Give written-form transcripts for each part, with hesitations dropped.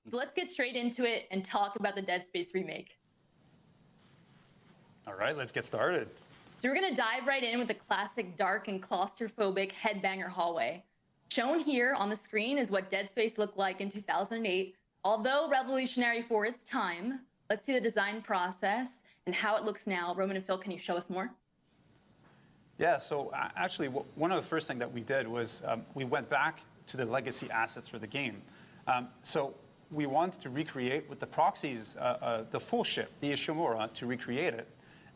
So let's get straight into it and talk about the Dead Space remake. All right, let's get started. So we're gonna dive right in with the classic dark and claustrophobic headbanger hallway. Shown here on the screen is what Dead Space looked like in 2008. Although revolutionary for its time, let's see the design process and how it looks now. Roman and Phil, can you show us more? Yeah, so actually, one of the first things that we did was we went back to the legacy assets for the game. So we wanted to recreate with the proxies, the full ship, the Ishimura, to recreate it.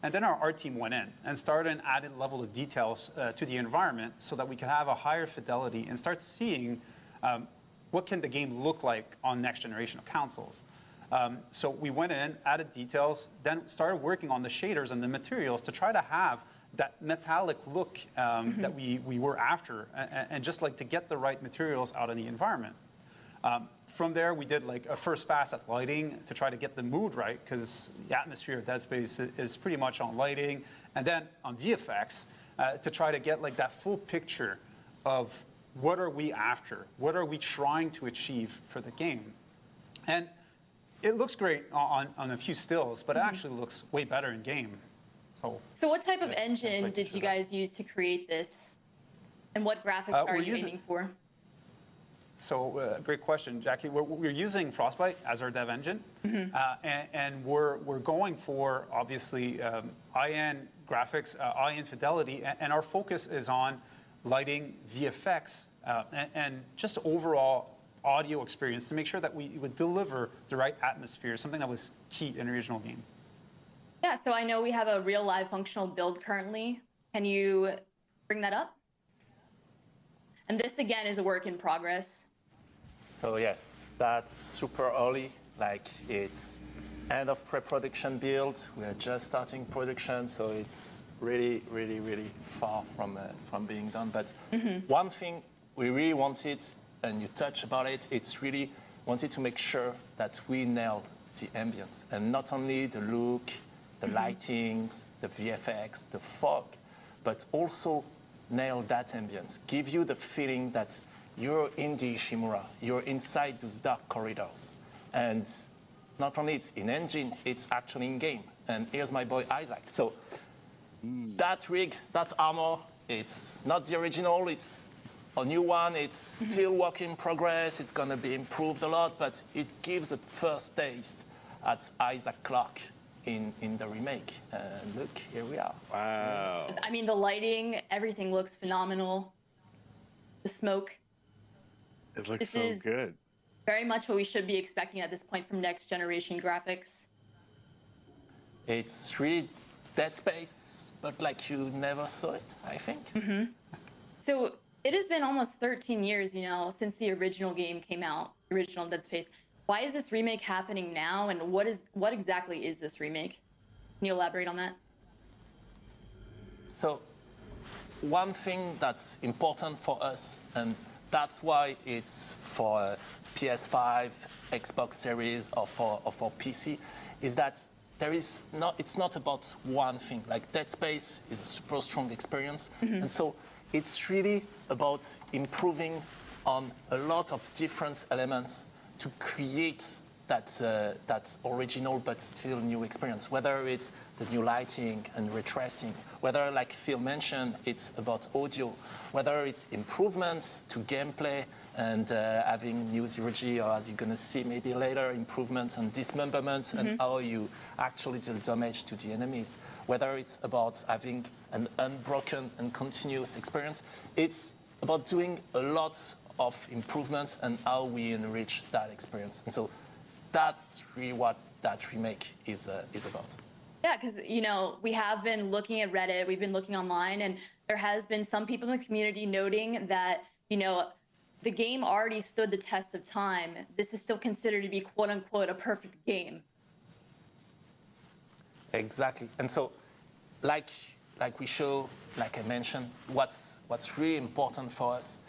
And then our art team went in and started an added level of details to the environment so that we could have a higher fidelity and start seeing what can the game look like on next generation of consoles. So we went in, added details, then started working on the shaders and the materials to try to have that metallic look that we were after, and just like to get the right materials out of the environment. From there, we did like a first pass at lighting to try to get the mood right, because the atmosphere of Dead Space is pretty much on lighting, and then on VFX to try to get like that full picture of what are we after, what are we trying to achieve for the game. And it looks great on a few stills, but it actually looks way better in game. So what type of engine did you guys use to create this? And what graphics are you aiming for? So great question, Jackie. We're using Frostbite as our dev engine, and we're going for, obviously, high-end graphics, high-end fidelity, and our focus is on lighting, VFX, and just overall audio experience to make sure that we would deliver the right atmosphere, something that was key in the original game. Yeah, so I know we have a real live functional build currently. Can you bring that up? And this again is a work in progress. So yes, that's super early. Like it's end of pre-production build. We are just starting production, so it's really far from being done. But one thing we really wanted, and you touched about it, it's really wanted to make sure that we nail the ambience, and not only the look, the lightings, the VFX, the fog, but also nail that ambience. Give you the feeling that you're in the Ishimura, you're inside those dark corridors. And not only it's in engine, it's actually in game. And here's my boy Isaac. So that rig, that armor, it's not the original, it's a new one, it's still work in progress, it's gonna be improved a lot, but it gives a first taste at Isaac Clarke in the remake. And look, here we are. Wow. I mean, the lighting, everything looks phenomenal. The smoke. It looks so good. Very much what we should be expecting at this point from next generation graphics. It's really Dead Space, but like you never saw it, I think. So it has been almost 13 years, you know, since the original game came out, original Dead Space. Why is this remake happening now, and what exactly is this remake? Can you elaborate on that? So one thing that's important for us, and that's why it's for PS5, Xbox Series, or for PC, is that it's not about one thing. Like Dead Space is a super strong experience, and so it's really about improving on a lot of different elements to create that original but still new experience, whether it's the new lighting and ray tracing, whether, like Phil mentioned, it's about audio, whether it's improvements to gameplay and having new zero-G, or as you're going to see maybe later, improvements and dismemberment and how you actually deal damage to the enemies, whether it's about having an unbroken and continuous experience. It's about doing a lot of improvements and how we enrich that experience. And so that's really what that remake is about. Yeah, because, you know, we have been looking at Reddit, we've been looking online, and there has been some people in the community noting that, you know, the game already stood the test of time. This is still considered to be, quote unquote, a perfect game. Exactly. And so, like we show, like I mentioned, what's really important for us,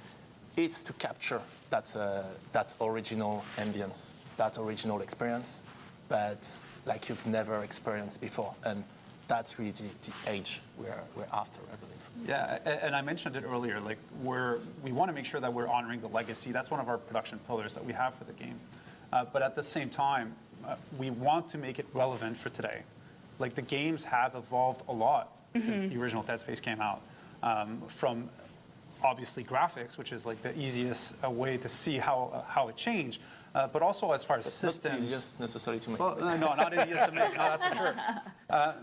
it's to capture that original ambience, that original experience, but like you've never experienced before. And that's really the age we're after, I believe. Yeah, and I mentioned it earlier, like we want to make sure that we're honoring the legacy. That's one of our production pillars that we have for the game. But at the same time, we want to make it relevant for today. Like the games have evolved a lot since the original Dead Space came out. From obviously graphics, which is like the easiest way to see how it changed, but also as far as systems. Not easiest necessarily to make. Well, no, not easiest to make. No, that's for sure.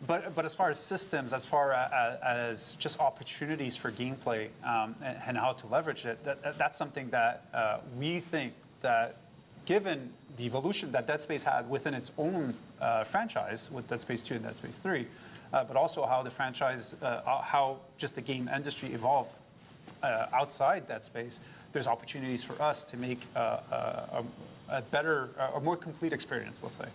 But as far as systems, as far as just opportunities for gameplay and how to leverage it, that's something that we think that, given the evolution that Dead Space had within its own franchise with Dead Space 2 and Dead Space 3, but also how the franchise, how just the game industry evolved outside Dead Space, there's opportunities for us to make a better, a more complete experience, let's say.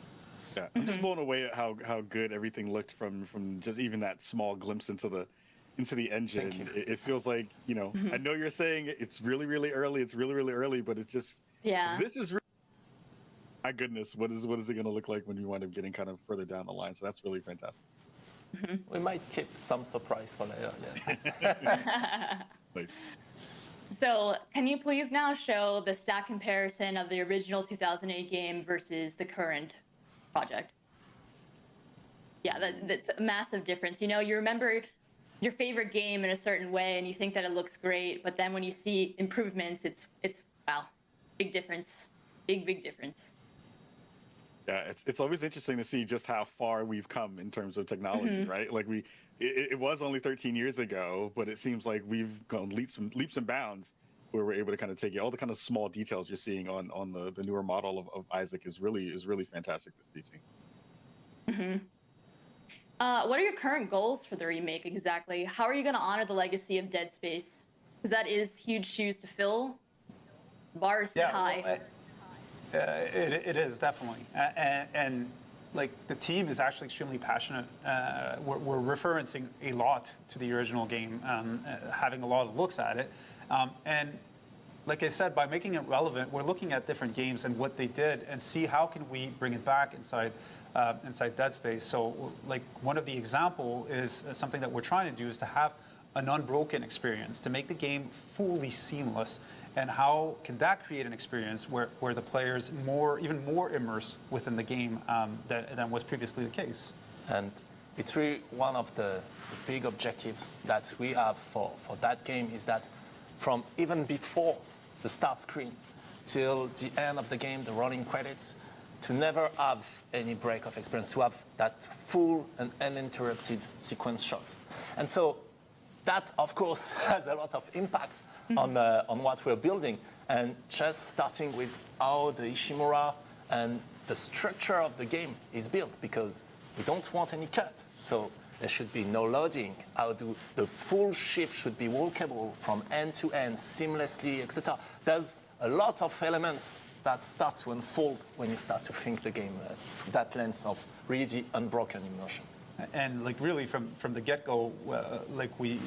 Yeah, I'm just blown away at how good everything looked from just even that small glimpse into the engine. It feels like, you know, I know you're saying it's really, really early. It's really, really early, but it's just, this is really, my goodness, what is it going to look like when you wind up getting kind of further down the line? So that's really fantastic. We might keep some surprise for later. Yeah. Nice. So can you please now show the stat comparison of the original 2008 game versus the current project? Yeah, that's a massive difference. You know, you remember your favorite game in a certain way and you think that it looks great, but then when you see improvements, it's wow, big difference, big difference. Yeah, it's always interesting to see just how far we've come in terms of technology, right? Like it was only 13 years ago, but it seems like we've gone leaps and bounds where we're able to kind of take all the kind of small details you're seeing on the newer model of Isaac is really fantastic to see. What are your current goals for the remake exactly? How are you going to honor the legacy of Dead Space? Because that is huge shoes to fill. Bar is set high. Well, it is definitely, and like the team is actually extremely passionate. We're referencing a lot to the original game, having a lot of looks at it, and like I said, by making it relevant, we're looking at different games and what they did, and see how can we bring it back inside Dead Space. So, like one of the example is something that we're trying to do is to have an unbroken experience, to make the game fully seamless. And how can that create an experience where the players even more immersed within the game than was previously the case? And it's really one of the big objectives that we have for that game is that from even before the start screen till the end of the game, the rolling credits, to never have any break of experience, to have that full and uninterrupted sequence shot. And so that, of course, has a lot of impact on what we're building. And just starting with how the Ishimura and the structure of the game is built, because we don't want any cut. So there should be no loading. How the full ship should be walkable from end to end, seamlessly, etc. There's a lot of elements that start to unfold when you start to think the game through that lens of really unbroken immersion. And like really from the get-go, like we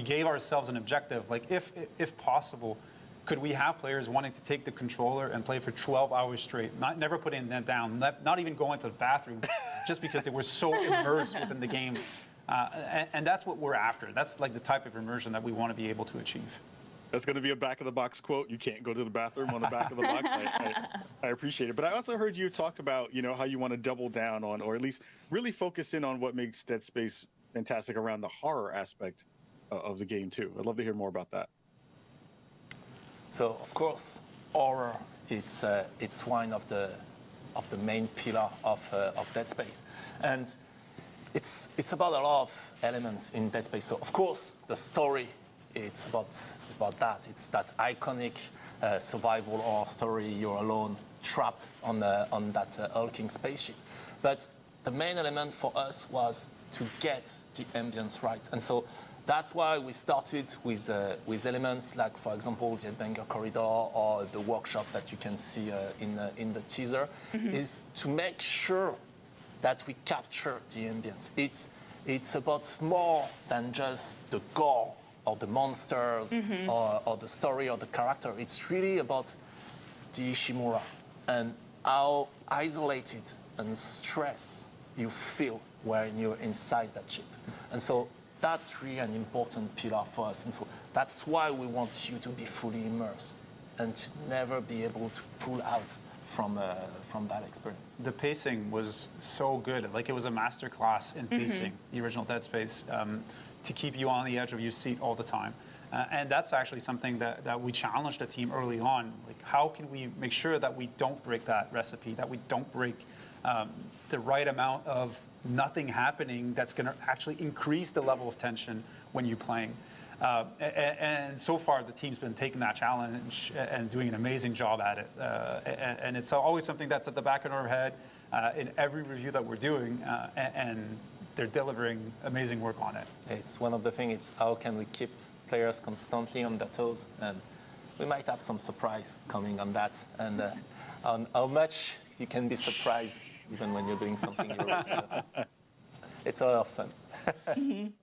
gave ourselves an objective. Like if possible, could we have players wanting to take the controller and play for 12 hours straight, never putting that down, not even going to the bathroom, just because they were so immersed within the game. And that's what we're after. That's like the type of immersion that we want to be able to achieve. That's going to be a back-of-the-box quote. You can't go to the bathroom on the back of the box. I appreciate it. But I also heard you talk about, you know, how you want to double down on, or at least really focus in on what makes Dead Space fantastic around the horror aspect of the game, too. I'd love to hear more about that. So, of course, horror, it's one of the main pillar of Dead Space. And it's about a lot of elements in Dead Space. So, of course, the story, it's about that. It's that iconic survival horror story. You're alone, trapped on that hulking spaceship. But the main element for us was to get the ambience right. And so that's why we started with elements like, for example, the Headbanger Corridor or the workshop that you can see in the teaser, is to make sure that we capture the ambience. It's about more than just the gore or the monsters or the story or the character. It's really about the Ishimura and how isolated and stressed you feel when you're inside that ship. And so that's really an important pillar for us. And so that's why we want you to be fully immersed and to never be able to pull out from that experience. The pacing was so good. Like, it was a master class in pacing, the original Dead Space, to keep you on the edge of your seat all the time. And that's actually something that we challenged the team early on. Like, how can we make sure that we don't break that recipe, that we don't break the right amount of nothing happening that's going to actually increase the level of tension when you're playing. And so far, the team's been taking that challenge and doing an amazing job at it. And it's always something that's at the back of our head in every review that we're doing, and they're delivering amazing work on it. It's one of the things, it's how can we keep players constantly on their toes, and we might have some surprise coming on that, and on how much you can be surprised even when you're doing something you wrote. It's a lot of fun.